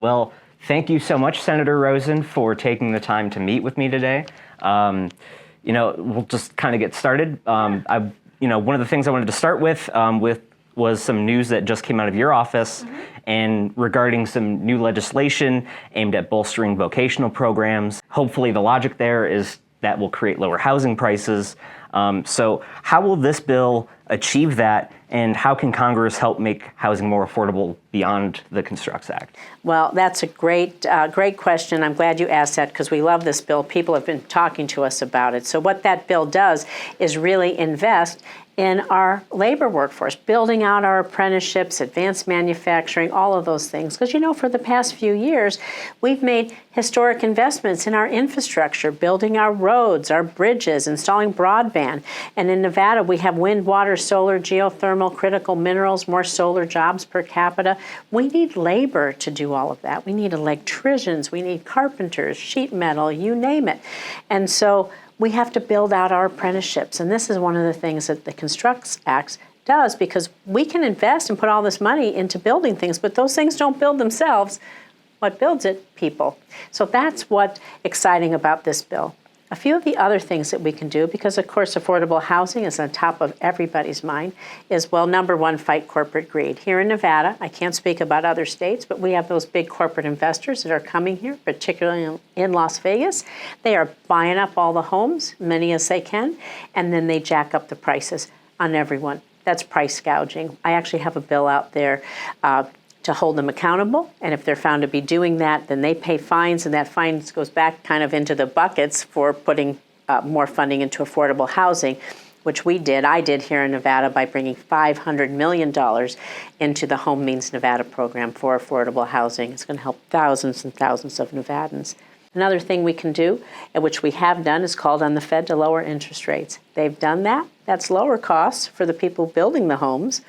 Well, thank you so much, Senator Rosen, for taking the time to meet with me today. We'll just kind of get started. One of the things I wanted to start with was some news that just came out of your office and regarding some new legislation aimed at bolstering vocational programs. Hopefully the logic there is that will create lower housing prices. So how will this bill achieve that, and how can Congress help make housing more affordable beyond the Constructs Act? Well, that's a great question. I'm glad you asked that because we love this bill. People have been talking to us about it. So what that bill does is really invest in our labor workforce, building out our apprenticeships, advanced manufacturing, all of those things. Because, for the past few years, we've made historic investments in our infrastructure, building our roads, our bridges, installing broadband. And in Nevada, we have wind, water, solar, geothermal, critical minerals, more solar jobs per capita. We need labor to do all of that. We need electricians, we need carpenters, sheet metal, you name it. And so we have to build out our apprenticeships. And this is one of the things that the Constructs Act does, because we can invest and put all this money into building things, but those things don't build themselves. What builds it? People. So that's what's exciting about this bill. A few of the other things that we can do, because of course affordable housing is on top of everybody's mind, is, well, number one, fight corporate greed. Here in Nevada, I can't speak about other states, but we have those big corporate investors that are coming here, particularly in Las Vegas. They are buying up all the homes, many as they can, and then they jack up the prices on everyone. That's price gouging. I actually have a bill out there to hold them accountable, and if they're found to be doing that, then they pay fines, and that fines goes back kind of into the buckets for putting more funding into affordable housing, which I did here in Nevada by bringing $500 million into the Home Means Nevada program for affordable housing. It's going to help thousands and thousands of Nevadans. Another thing we can do, and which we have done, is called on the Fed to lower interest rates. They've done that. That's lower costs for the people building the homes.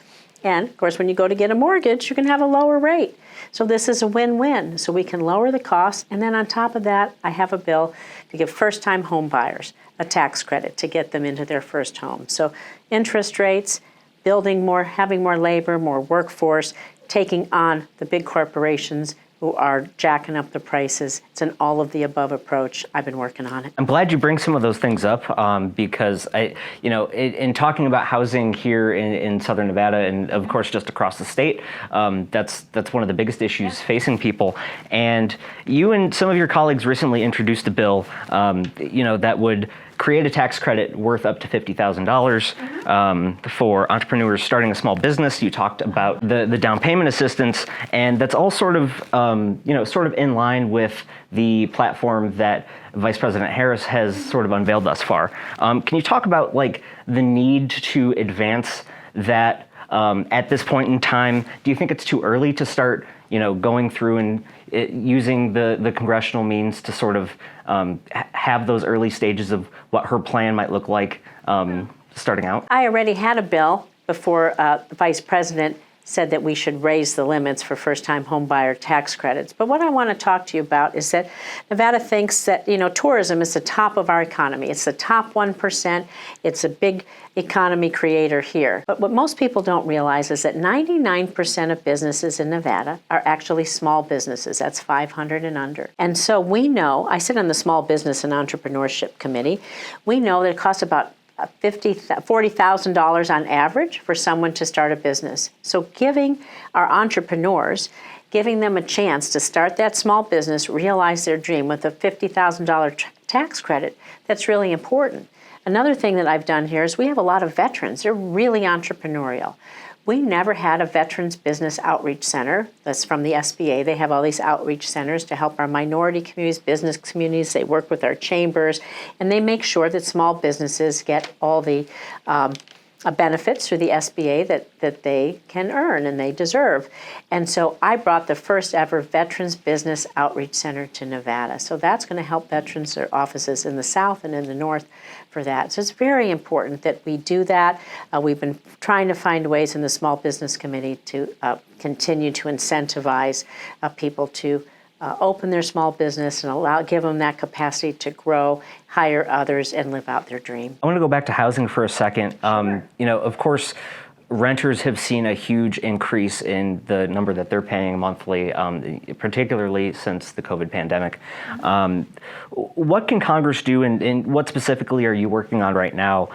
And, of course, when you go to get a mortgage, you can have a lower rate. So this is a win-win. So we can lower the costs. And then on top of that, I have a bill to give first-time home buyers a tax credit to get them into their first home. So interest rates, building more, having more labor, more workforce, taking on the big corporations who are jacking up the prices. It's an all-of-the-above approach. I've been working on it. I'm glad you bring some of those things up because in talking about housing here in Southern Nevada and of course just across the state, that's one of the biggest issues facing people. And you and some of your colleagues recently introduced a bill, that would create a tax credit worth up to $50,000 for entrepreneurs starting a small business. You talked about the down payment assistance, and that's all sort of in line with the platform that Vice President Harris has sort of unveiled thus far. Can you talk about the need to advance that at this point in time? Do you think it's too early to start going through and using the congressional means to sort of have those early stages of what her plan might look like starting out? I already had a bill before the Vice President said that we should raise the limits for first-time homebuyer tax credits. But what I want to talk to you about is that Nevada thinks that, tourism is the top of our economy. It's the top 1%. It's a big economy creator here. But what most people don't realize is that 99% of businesses in Nevada are actually small businesses. That's 500 and under. And so we know, I sit on the Small Business and Entrepreneurship Committee, we know that it costs about $40,000 on average for someone to start a business. So giving our entrepreneurs, giving them a chance to start that small business, realize their dream with a $50,000 tax credit, that's really important. Another thing that I've done here is we have a lot of veterans. They're really entrepreneurial. We never had a Veterans Business Outreach Center. That's from the SBA. They have all these outreach centers to help our minority communities, business communities. They work with our chambers, and they make sure that small businesses get all the benefits through the SBA that they can earn and they deserve. And so I brought the first ever Veterans Business Outreach Center to Nevada. So that's going to help veterans, their offices in the South and in the North for that. So it's very important that we do that. We've been trying to find ways in the Small Business Committee to continue to incentivize people to open their small business and give them that capacity to grow, hire others, and live out their dream. I want to go back to housing for a second. Sure. Of course, renters have seen a huge increase in the number that they're paying monthly, particularly since the COVID pandemic. What can Congress do, and what specifically are you working on right now,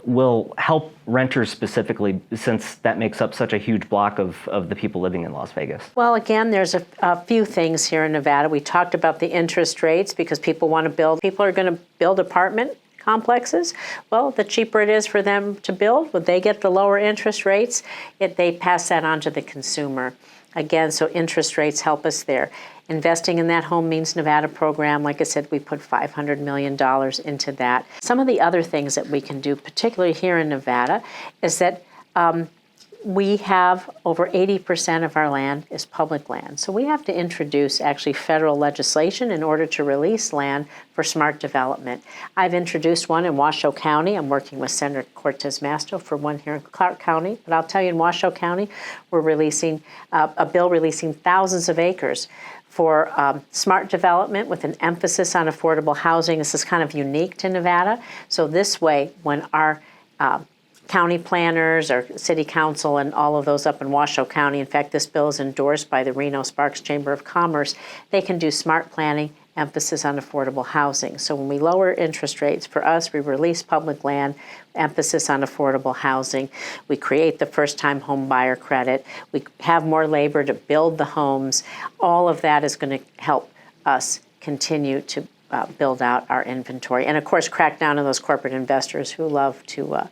will help renters specifically, since that makes up such a huge block of the people living in Las Vegas? Well, again, there's a few things here in Nevada. We talked about the interest rates because people want to build. People are going to build apartment complexes. Well, the cheaper it is for them to build, when they get the lower interest rates, they pass that on to the consumer. Again, so interest rates help us there. Investing in that Home Means Nevada program, like I said, we put $500 million into that. Some of the other things that we can do, particularly here in Nevada, is that we have over 80% of our land is public land. So we have to introduce actually federal legislation in order to release land for smart development. I've introduced one in Washoe County. I'm working with Senator Cortez Masto for one here in Clark County. But I'll tell you, in Washoe County, we're releasing a bill releasing thousands of acres for smart development with an emphasis on affordable housing. This is kind of unique to Nevada. So this way, when our county planners or city council and all of those up in Washoe County, in fact, this bill is endorsed by the Reno-Sparks Chamber of Commerce, they can do smart planning, emphasis on affordable housing. So when we lower interest rates, for us, we release public land, emphasis on affordable housing. We create the first-time home buyer credit. We have more labor to build the homes. All of that is going to help us continue to build out our inventory. And of course, crack down on those corporate investors who love to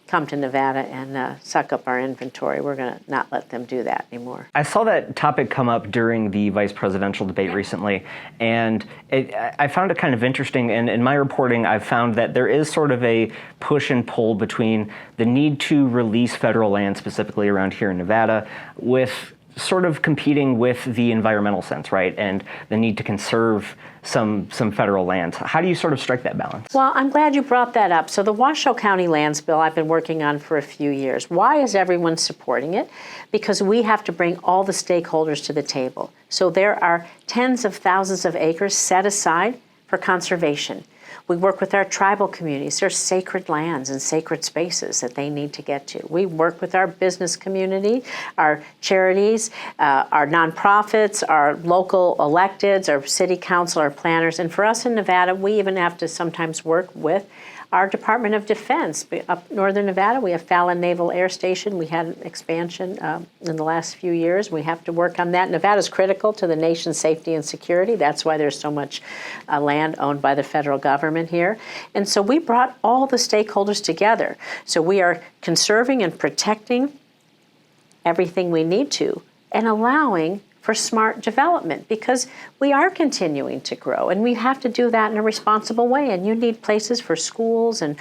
come to Nevada and suck up our inventory. We're going to not let them do that anymore. I saw that topic come up during the vice presidential debate recently, and I found it kind of interesting. And in my reporting, I've found that there is sort of a push and pull between the need to release federal land, specifically around here in Nevada, with sort of competing with the environmental sense, right? And the need to conserve some federal lands. How do you sort of strike that balance? Well, I'm glad you brought that up. So the Washoe County Lands Bill I've been working on for a few years. Why is everyone supporting it? Because we have to bring all the stakeholders to the table. So there are tens of thousands of acres set aside for conservation. We work with our tribal communities. There's sacred lands and sacred spaces that they need to get to. We work with our business community, our charities, our nonprofits, our local electeds, our city council, our planners. And for us in Nevada, we even have to sometimes work with our Department of Defense. Up northern Nevada, we have Fallon Naval Air Station. We had an expansion in the last few years. We have to work on that. Nevada is critical to the nation's safety and security. That's why there's so much land owned by the federal government here. And so we brought all the stakeholders together. So we are conserving and protecting everything we need to and allowing for smart development, because we are continuing to grow and we have to do that in a responsible way. And you need places for schools and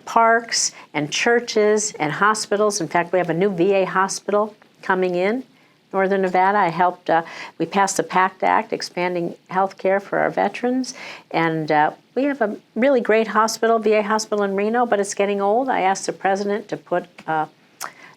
parks and churches and hospitals. In fact, we have a new VA hospital coming in Northern Nevada. I helped, we passed the PACT Act, expanding health care for our veterans. And we have a really great hospital, VA hospital in Reno, but it's getting old. I asked the president to put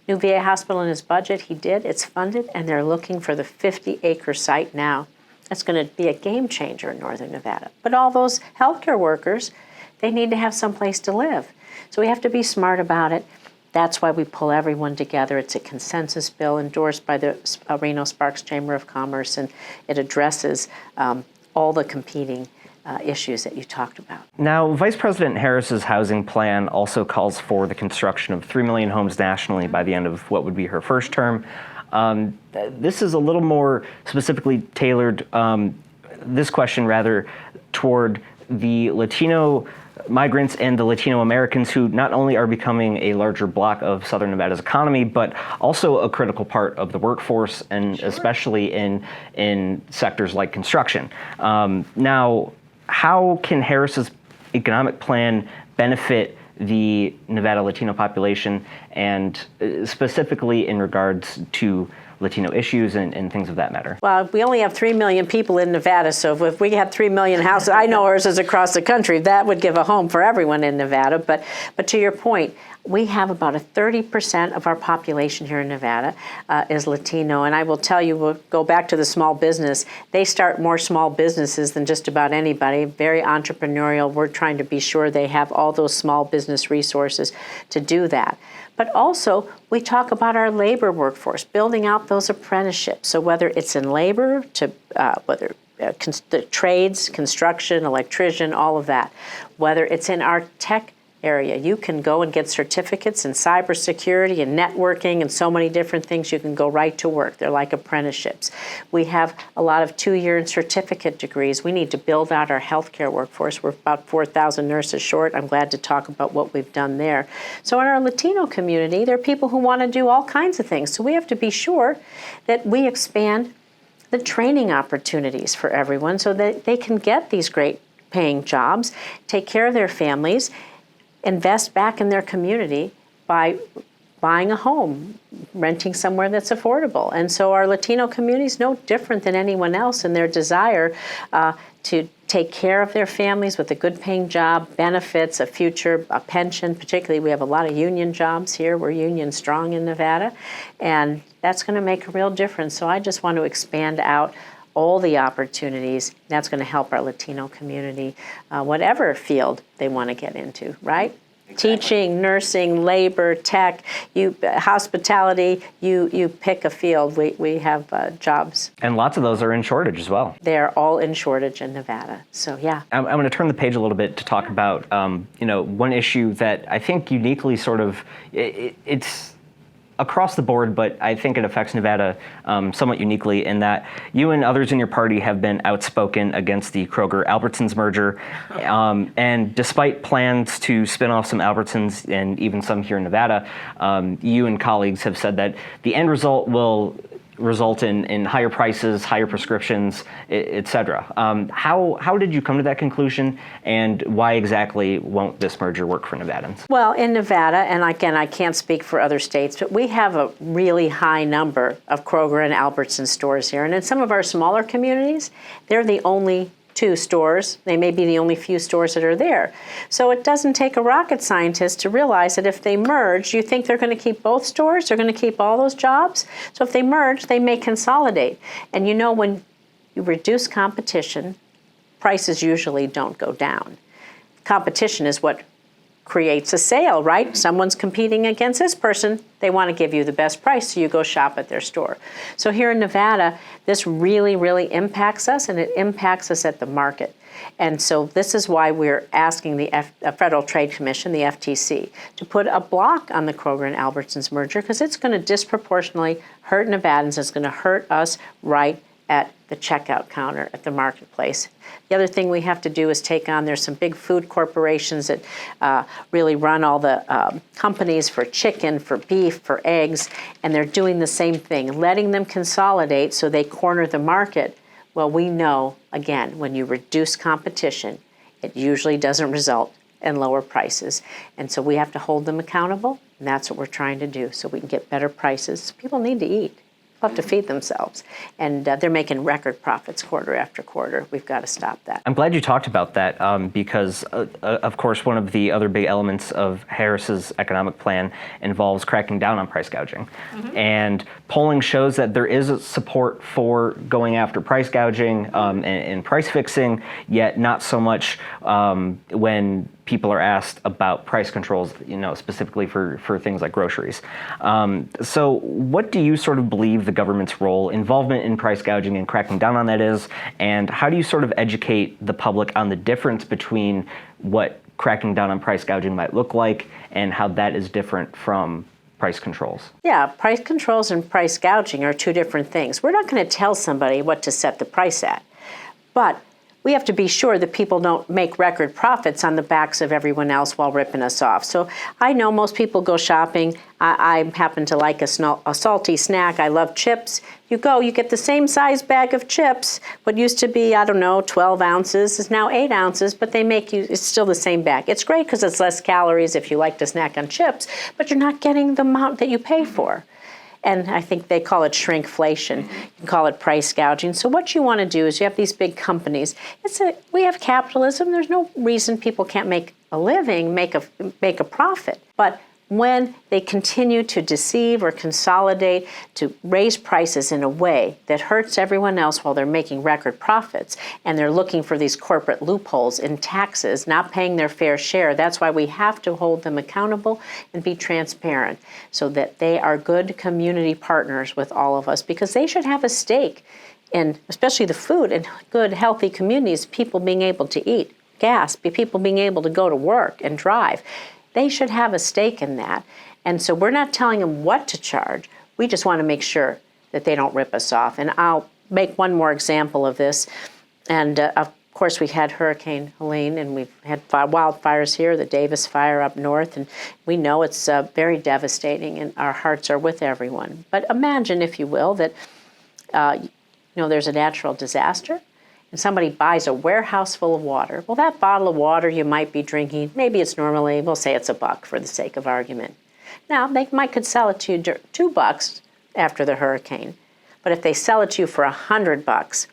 new VA hospital in his budget. He did. It's funded, and they're looking for the 50-acre site now. That's going to be a game changer in Northern Nevada. But all those healthcare workers, they need to have some place to live. So we have to be smart about it. That's why we pull everyone together. It's a consensus bill endorsed by the Reno-Sparks Chamber of Commerce, and it addresses all the competing issues that you talked about. Now, Vice President Harris's housing plan also calls for the construction of 3 million homes nationally by the end of what would be her first term. This is a little more specifically tailored, this question rather, toward the Latino migrants and the Latino Americans who not only are becoming a larger block of Southern Nevada's economy, but also a critical part of the workforce, and especially in sectors like construction. Now, how can Harris's economic plan benefit the Nevada Latino population, and specifically in regards to Latino issues and things of that matter? Well, we only have 3 million people in Nevada, so if we had 3 million houses, I know ours is across the country, that would give a home for everyone in Nevada. But to your point, we have about 30% of our population here in Nevada is Latino. And I will tell you, we'll go back to the small business. They start more small businesses than just about anybody, very entrepreneurial. We're trying to be sure they have all those small business resources to do that. But also, we talk about our labor workforce, building out those apprenticeships. So whether it's in labor, to the trades, construction, electrician, all of that. Whether it's in our tech area, you can go and get certificates in cybersecurity and networking and so many different things. You can go right to work. They're like apprenticeships. We have a lot of 2-year and certificate degrees. We need to build out our healthcare workforce. We're about 4,000 nurses short. I'm glad to talk about what we've done there. So in our Latino community, there are people who want to do all kinds of things. So we have to be sure that we expand the training opportunities for everyone so that they can get these great paying jobs, take care of their families, invest back in their community by buying a home, renting somewhere that's affordable. And so our Latino community is no different than anyone else in their desire to take care of their families with a good paying job, benefits, a future, a pension. Particularly, we have a lot of union jobs here. We're union strong in Nevada. And that's going to make a real difference. So I just want to expand out all the opportunities. That's going to help our Latino community, whatever field they want to get into, right? Exactly. Teaching, nursing, labor, tech, hospitality, you pick a field. We have jobs. And lots of those are in shortage as well. They're all in shortage in Nevada. So yeah. I'm going to turn the page a little bit to talk about one issue that I think uniquely sort of, it's across the board, but I think it affects Nevada somewhat uniquely in that you and others in your party have been outspoken against the Kroger-Albertsons merger. And despite plans to spin off some Albertsons and even some here in Nevada, you and colleagues have said that the end result will result in higher prices, higher prescriptions, et cetera. How did you come to that conclusion, and why exactly won't this merger work for Nevadans? Well, in Nevada, and again, I can't speak for other states, but we have a really high number of Kroger and Albertson stores here. And in some of our smaller communities, they're the only 2 stores. They may be the only few stores that are there. So it doesn't take a rocket scientist to realize that if they merge, you think they're going to keep both stores? They're going to keep all those jobs? So if they merge, they may consolidate. And when you reduce competition, prices usually don't go down. Competition is what creates a sale, right? Someone's competing against this person. They want to give you the best price, so you go shop at their store. So here in Nevada, this really, really impacts us, and it impacts us at the market. And so this is why we're asking the Federal Trade Commission, the FTC, to put a block on the Kroger and Albertsons merger, because it's going to disproportionately hurt Nevadans. It's going to hurt us right at the checkout counter at the marketplace. The other thing we have to do is there's some big food corporations that really run all the companies for chicken, for beef, for eggs, and they're doing the same thing, letting them consolidate so they corner the market. Well, we know, again, when you reduce competition, it usually doesn't result in lower prices. And so we have to hold them accountable, and that's what we're trying to do so we can get better prices. People need to eat. Have to feed themselves. And they're making record profits quarter after quarter. We've got to stop that. I'm glad you talked about that because, of course, one of the other big elements of Harris's economic plan involves cracking down on price gouging. Mm-hmm. And polling shows that there is a support for going after price gouging and price fixing, yet not so much when people are asked about price controls, specifically for things like groceries. So what do you sort of believe the government's involvement in price gouging and cracking down on that is? And how do you sort of educate the public on the difference between what cracking down on price gouging might look like and how that is different from price controls? Yeah, price controls and price gouging are 2 different things. We're not going to tell somebody what to set the price at, but we have to be sure that people don't make record profits on the backs of everyone else while ripping us off. So I know most people go shopping. I happen to like a salty snack. I love chips. You get the same size bag of chips. What used to be, 12 ounces is now 8 ounces, but it's still the same bag. It's great because it's less calories if you like to snack on chips, but you're not getting the amount that you pay for. And I think they call it shrinkflation. You can call it price gouging. So what you want to do is you have these big companies. We have capitalism. There's no reason people can't make a living, make a profit. But when they continue to deceive or consolidate to raise prices in a way that hurts everyone else while they're making record profits, and they're looking for these corporate loopholes in taxes, not paying their fair share. That's why we have to hold them accountable and be transparent so that they are good community partners with all of us, because they should have a stake in, especially the food, and good, healthy communities, people being able to eat, gas, people being able to go to work and drive. They should have a stake in that. And so we're not telling them what to charge. We just want to make sure that they don't rip us off. And I'll make one more example of this. And of course, we had Hurricane Helene, and we've had wildfires here, the Davis fire up north, and we know it's very devastating, and our hearts are with everyone. But imagine, if you will, that there's a natural disaster, and somebody buys a warehouse full of water. Well, that bottle of water you might be drinking, maybe it's normally, we'll say it's $1 for the sake of argument. Now, they could sell it to you $2 after the hurricane, but if they sell it to you for $100,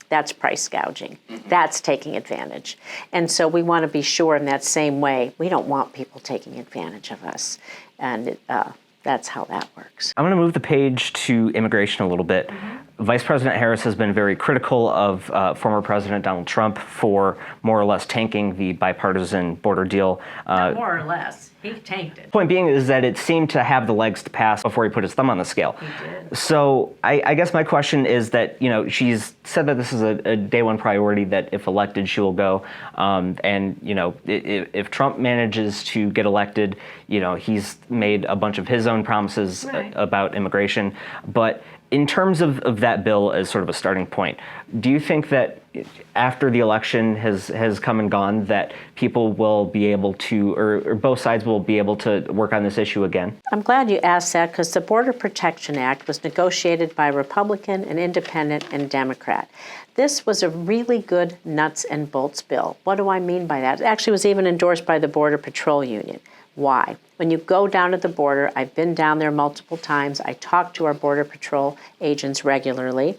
that's price gouging. That's taking advantage. And so we want to be sure in that same way, we don't want people taking advantage of us. And that's how that works. I'm going to move the page to immigration a little bit. Vice President Harris has been very critical of former President Donald Trump for more or less tanking the bipartisan border deal. Not more or less. He tanked it. Point being is that it seemed to have the legs to pass before he put his thumb on the scale. He did. So I guess my question is that, she's said that this is a day one priority, that if elected, she will go. If Trump manages to get elected, he's made a bunch of his own promises about immigration. But in terms of that bill as sort of a starting point, do you think that after the election has come and gone, that people will be able to, or both sides will be able to work on this issue again? I'm glad you asked that, because the Border Protection Act was negotiated by Republican and Independent and Democrat. This was a really good nuts and bolts bill. What do I mean by that? It actually was even endorsed by the Border Patrol Union. Why? When you go down to the border, I've been down there multiple times. I talk to our Border Patrol agents regularly.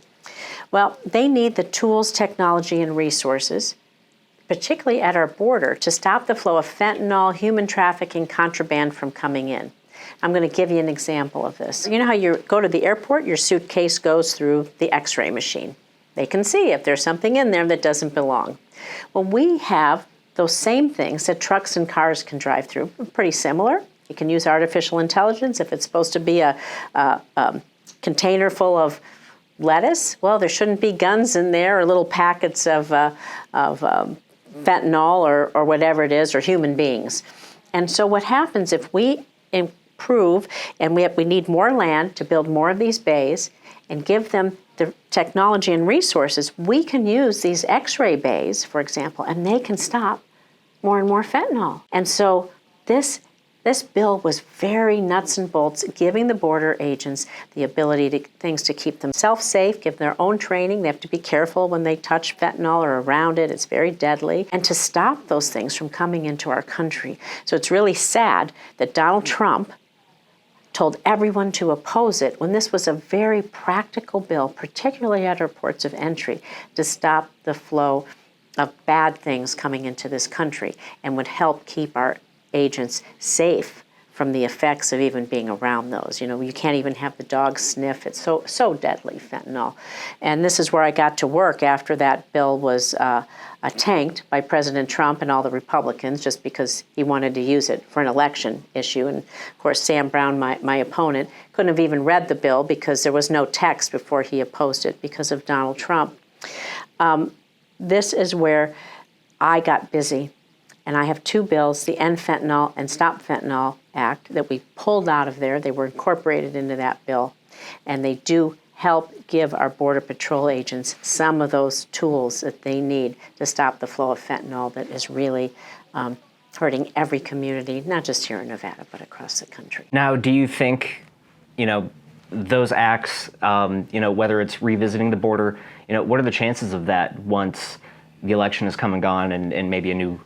Well, they need the tools, technology, and resources, particularly at our border, to stop the flow of fentanyl, human trafficking, contraband from coming in. I'm going to give you an example of this. You know how you go to the airport, your suitcase goes through the X-ray machine. They can see if there's something in there that doesn't belong. Well, we have those same things that trucks and cars can drive through. Pretty similar. You can use artificial intelligence. If it's supposed to be a container full of lettuce, well, there shouldn't be guns in there or little packets of fentanyl or whatever it is, or human beings. And so what happens if we improve, and we need more land to build more of these bays and give them the technology and resources, we can use these X-ray bays, for example, and they can stop more and more fentanyl. And so this bill was very nuts and bolts, giving the border agents the ability to keep themselves safe, give their own training. They have to be careful when they touch fentanyl or around it. It's very deadly. And to stop those things from coming into our country. So it's really sad that Donald Trump told everyone to oppose it when this was a very practical bill, particularly at our ports of entry, to stop the flow of bad things coming into this country, and would help keep our agents safe from the effects of even being around those. You can't even have the dogs sniff. It's so deadly, fentanyl. And this is where I got to work after that bill was tanked by President Trump and all the Republicans, just because he wanted to use it for an election issue. And of course, Sam Brown, my opponent, couldn't have even read the bill because there was no text before he opposed it because of Donald Trump. This is where I got busy. And I have two bills, the End Fentanyl and Stop Fentanyl Act, that we pulled out of there. They were incorporated into that bill. And they do help give our Border Patrol agents some of those tools that they need to stop the flow of fentanyl that is really hurting every community, not just here in Nevada, but across the country. Now, do you think, those acts, whether it's revisiting the border, what are the chances of that once the election has come and gone and maybe a new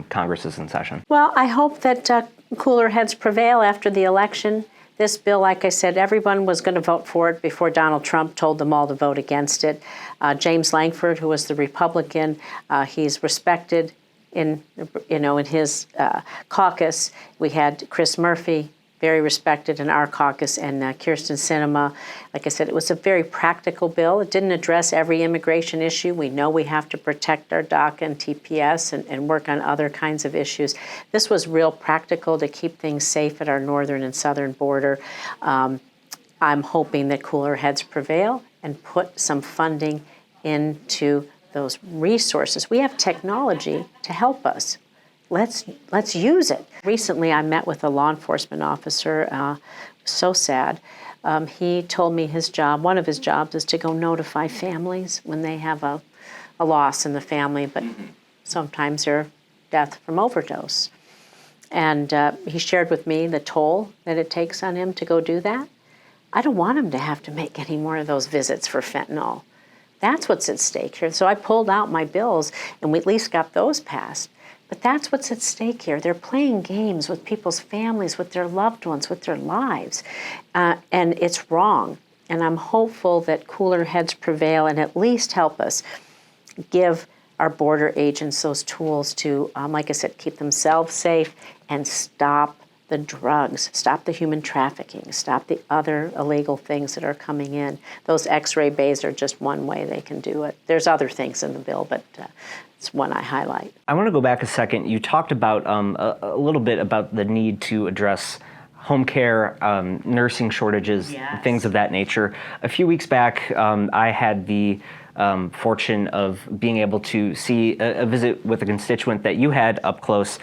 Congress is in session? Well, I hope that cooler heads prevail after the election. This bill, like I said, everyone was going to vote for it before Donald Trump told them all to vote against it. James Lankford, who was the Republican, he's respected in his caucus. We had Chris Murphy, very respected in our caucus, and Kirsten Sinema. Like I said, it was a very practical bill. It didn't address every immigration issue. We know we have to protect our DACA and TPS and work on other kinds of issues. This was real practical to keep things safe at our northern and southern border. I'm hoping that cooler heads prevail and put some funding into those resources. We have technology to help us. Let's use it. Recently, I met with a law enforcement officer. So sad. He told me his job, one of his jobs, is to go notify families when they have a loss in the family, but sometimes they're death from overdose. And he shared with me the toll that it takes on him to go do that. I don't want him to have to make any more of those visits for fentanyl. That's what's at stake here. So I pulled out my bills, and we at least got those passed. But that's what's at stake here. They're playing games with people's families, with their loved ones, with their lives. And it's wrong. And I'm hopeful that cooler heads prevail and at least help us give our border agents those tools to, like I said, keep themselves safe and stop the drugs, stop the human trafficking, stop the other illegal things that are coming in. Those X-ray bays are just one way they can do it. There's other things in the bill, but it's one I highlight. I want to go back a second. You talked about a little bit about the need to address home care, nursing shortages, Yes. things of that nature. A few weeks back, I had the fortune of being able to see a visit with a constituent that you had up close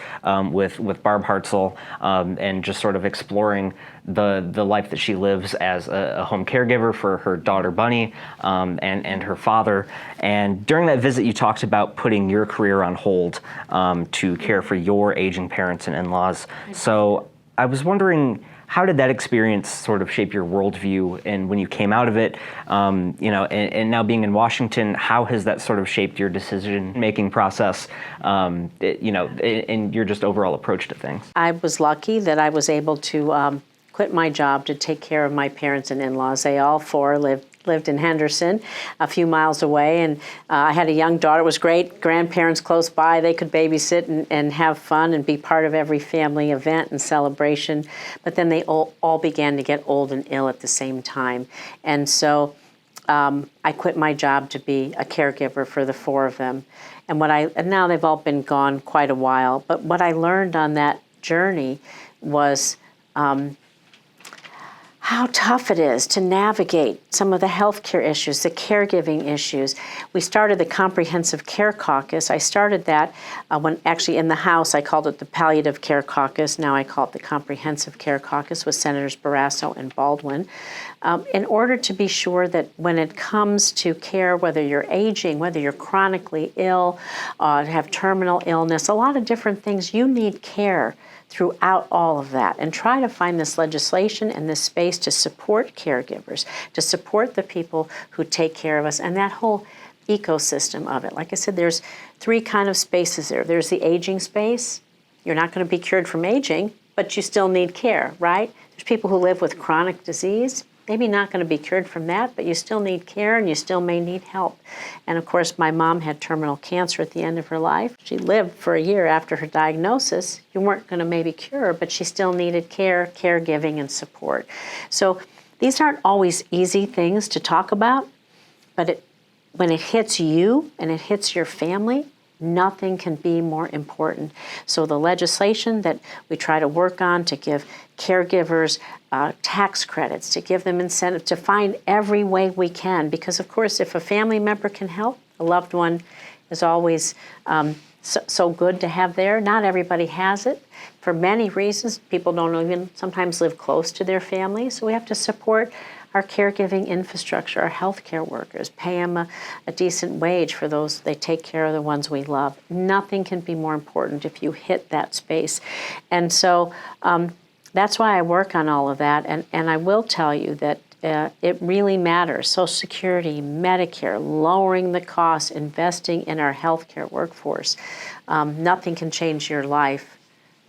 with Barb Hartzell, and just sort of exploring the life that she lives as a home caregiver for her daughter Bunny, and her father. And during that visit, you talked about putting your career on hold to care for your aging parents and in-laws. So I was wondering, how did that experience sort of shape your worldview? And when you came out of it, and now being in Washington, how has that sort of shaped your decision-making process, and your just overall approach to things? I was lucky that I was able to quit my job to take care of my parents and in-laws. They all four lived in Henderson, a few miles away, and I had a young daughter. It was great. Grandparents close by. They could babysit and have fun and be part of every family event and celebration. But then they all began to get old and ill at the same time. And so I quit my job to be a caregiver for the four of them. And now they've all been gone quite a while. But what I learned on that journey was how tough it is to navigate some of the healthcare issues, the caregiving issues. We started the Comprehensive Care Caucus. I started that when actually in the House I called it the Palliative Care Caucus. Now I call it the Comprehensive Care Caucus with Senators Barrasso and Baldwin, in order to be sure that when it comes to care, whether you're aging, whether you're chronically ill, have terminal illness, a lot of different things, you need care throughout all of that, and try to find this legislation and this space to support caregivers, to support the people who take care of us, and that whole ecosystem of it. Like I said, there's three kind of spaces there. There's the aging space. You're not going to be cured from aging, but you still need care, right? There's people who live with chronic disease. Maybe not going to be cured from that, but you still need care and you still may need help. And of course, my mom had terminal cancer at the end of her life. She lived for a year after her diagnosis. You weren't going to maybe cure her, but she still needed care, caregiving, and support. So these aren't always easy things to talk about, but when it hits you and it hits your family, nothing can be more important. So the legislation that we try to work on to give caregivers tax credits, to give them incentive, to find every way we can. Because of course, if a family member can help, a loved one is always so good to have there. Not everybody has it. For many reasons, people don't even sometimes live close to their family. So we have to support our caregiving infrastructure, our healthcare workers, pay them a decent wage for those, they take care of the ones we love. Nothing can be more important if you hit that space. And so that's why I work on all of that. And I will tell you that it really matters. Social Security, Medicare, lowering the costs, investing in our healthcare workforce. Nothing can change your life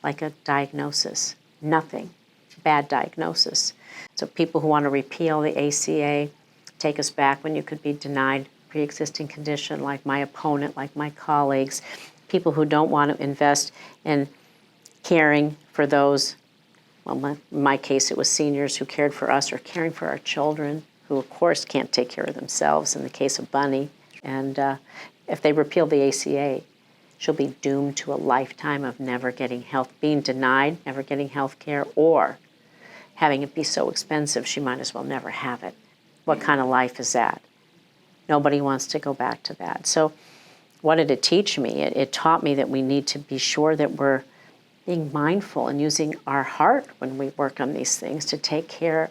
like a diagnosis. Nothing. Bad diagnosis. So people who want to repeal the ACA, take us back when you could be denied pre-existing condition, like my opponent, like my colleagues, people who don't want to invest in caring for those Well, in my case, it was seniors who cared for us or caring for our children, who, of course, can't take care of themselves, in the case of Bunny. And if they repeal the ACA, she'll be doomed to a lifetime of never getting being denied, never getting health care, or having it be so expensive she might as well never have it. What kind of life is that? Nobody wants to go back to that. So what did it teach me? It taught me that we need to be sure that we're being mindful and using our heart when we work on these things to take care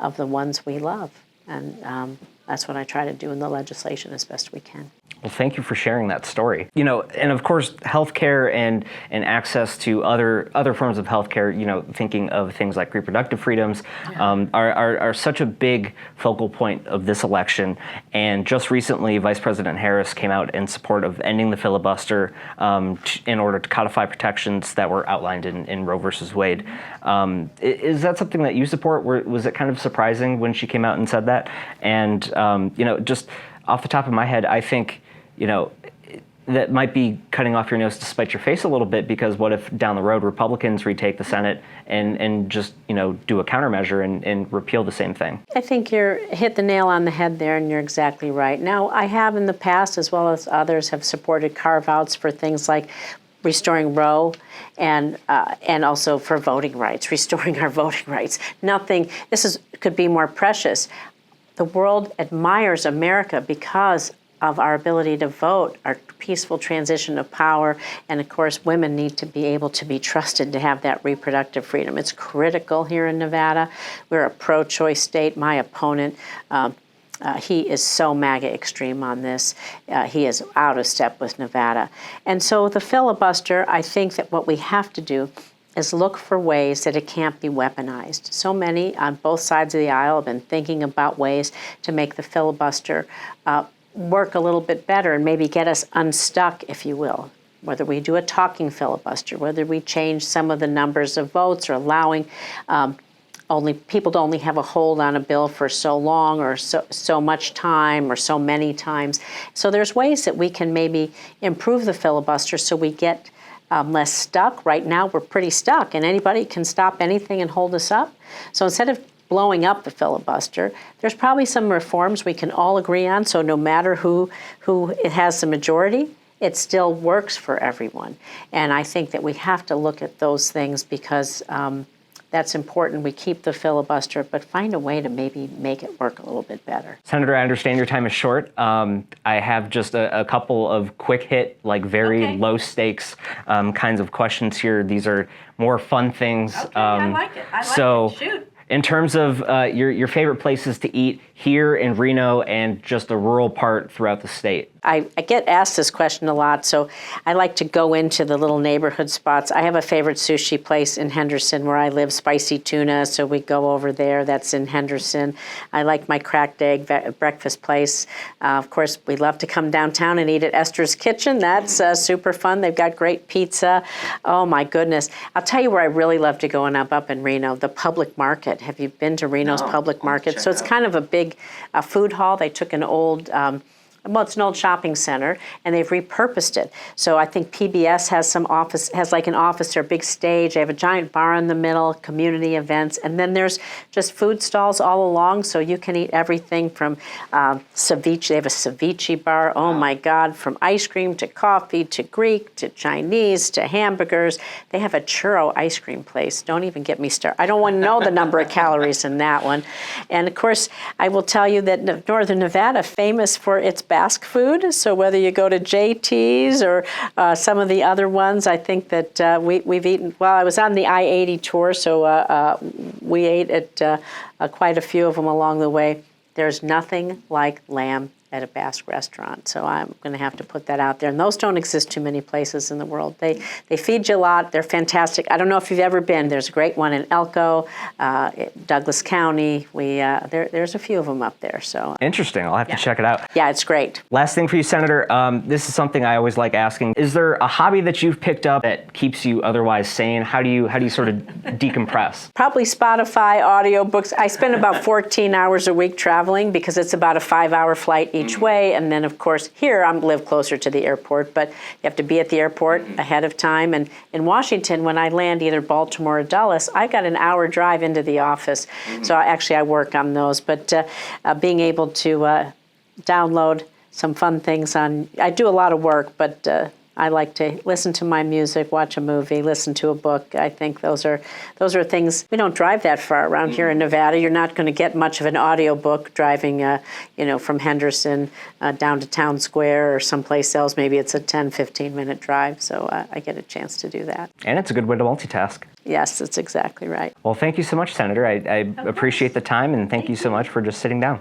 of the ones we love. And that's what I try to do in the legislation as best we can. Well, thank you for sharing that story. And of course, healthcare and access to other forms of healthcare, thinking of things like reproductive freedoms, are such a big focal point of this election. And just recently, Vice President Harris came out in support of ending the filibuster in order to codify protections that were outlined in Roe versus Wade. Is that something that you support? Was it kind of surprising when she came out and said that? And just off the top of my head, I think that might be cutting off your nose to spite your face a little bit, because what if down the road Republicans retake the Senate and just do a countermeasure and repeal the same thing? I think you hit the nail on the head there, and you're exactly right. Now, I have in the past, as well as others, have supported carve-outs for things like restoring Roe and also for voting rights, restoring our voting rights. Could be more precious. The world admires America because of our ability to vote, our peaceful transition of power, and of course, women need to be able to be trusted to have that reproductive freedom. It's critical here in Nevada. We're a pro-choice state. My opponent, he is so MAGA extreme on this. He is out of step with Nevada. And so the filibuster, I think that what we have to do is look for ways that it can't be weaponized. So many on both sides of the aisle have been thinking about ways to make the filibuster work a little bit better and maybe get us unstuck, if you will. Whether we do a talking filibuster, whether we change some of the numbers of votes, or allowing people to only have a hold on a bill for so long, or so much time, or so many times. So there's ways that we can maybe improve the filibuster so we get less stuck. Right now we're pretty stuck, and anybody can stop anything and hold us up. So instead of blowing up the filibuster, there's probably some reforms we can all agree on, so no matter who it has the majority, it still works for everyone. And I think that we have to look at those things because that's important. We keep the filibuster, but find a way to maybe make it work a little bit better. Senator, I understand your time is short. I have just a couple of quick hit, very low stakes kinds of questions here. These are more fun things. Okay, I like it. Shoot. In terms of your favorite places to eat here in Reno and just the rural part throughout the state? I get asked this question a lot, so I like to go into the little neighborhood spots. I have a favorite sushi place in Henderson where I live, Spicy Tuna, so we go over there. That's in Henderson. I like my cracked egg breakfast place. Of course, we love to come downtown and eat at Esther's Kitchen. That's super fun. They've got great pizza. Oh, my goodness. I'll tell you where I really love to go, and I'm up in Reno, the public market. Have you been to Reno's public market? So it's kind of a big food hall. They took an old it's an old shopping center, and they've repurposed it. So I think PBS has an office or a big stage. They have a giant bar in the middle, community events, and then there's just food stalls all along, so you can eat everything from ceviche. They have a ceviche bar. Oh my God, from ice cream to coffee to Greek to Chinese to hamburgers. They have a churro ice cream place. Don't even get me started. I don't want to know the number of calories in that one. And of course, I will tell you that Northern Nevada, famous for its Basque food. So whether you go to JT's or some of the other ones, I think that we've eaten. Well, I was on the I-80 tour, so we ate at quite a few of them along the way. There's nothing like lamb at a Basque restaurant, so I'm going to have to put that out there. And those don't exist too many places in the world. They feed you a lot. They're fantastic. I don't know if you've ever been. There's a great one in Elko, Douglas County. There's a few of them up there. So interesting. I'll have to check it out. Yeah, it's great. Last thing for you, Senator. This is something I always like asking. Is there a hobby that you've picked up that keeps you otherwise sane? How do you sort of decompress? Probably Spotify, audiobooks. I spend about 14 hours a week traveling because it's about a 5-hour flight each way. And then, of course, here I live closer to the airport, but you have to be at the airport ahead of time. And in Washington, when I land either Baltimore or Dulles, I got an hour drive into the office. So I work on those. But being able to download some fun things I do a lot of work, but I like to listen to my music, watch a movie, listen to a book. I think those are things. We don't drive that far around here in Nevada. You're not going to get much of an audio book driving, from Henderson down to Town Square or someplace else. Maybe it's a 10, 15-minute drive, so I get a chance to do that. And it's a good way to multitask. Yes, that's exactly right. Well, thank you so much, Senator. I appreciate the time, and thank you so much for just sitting down.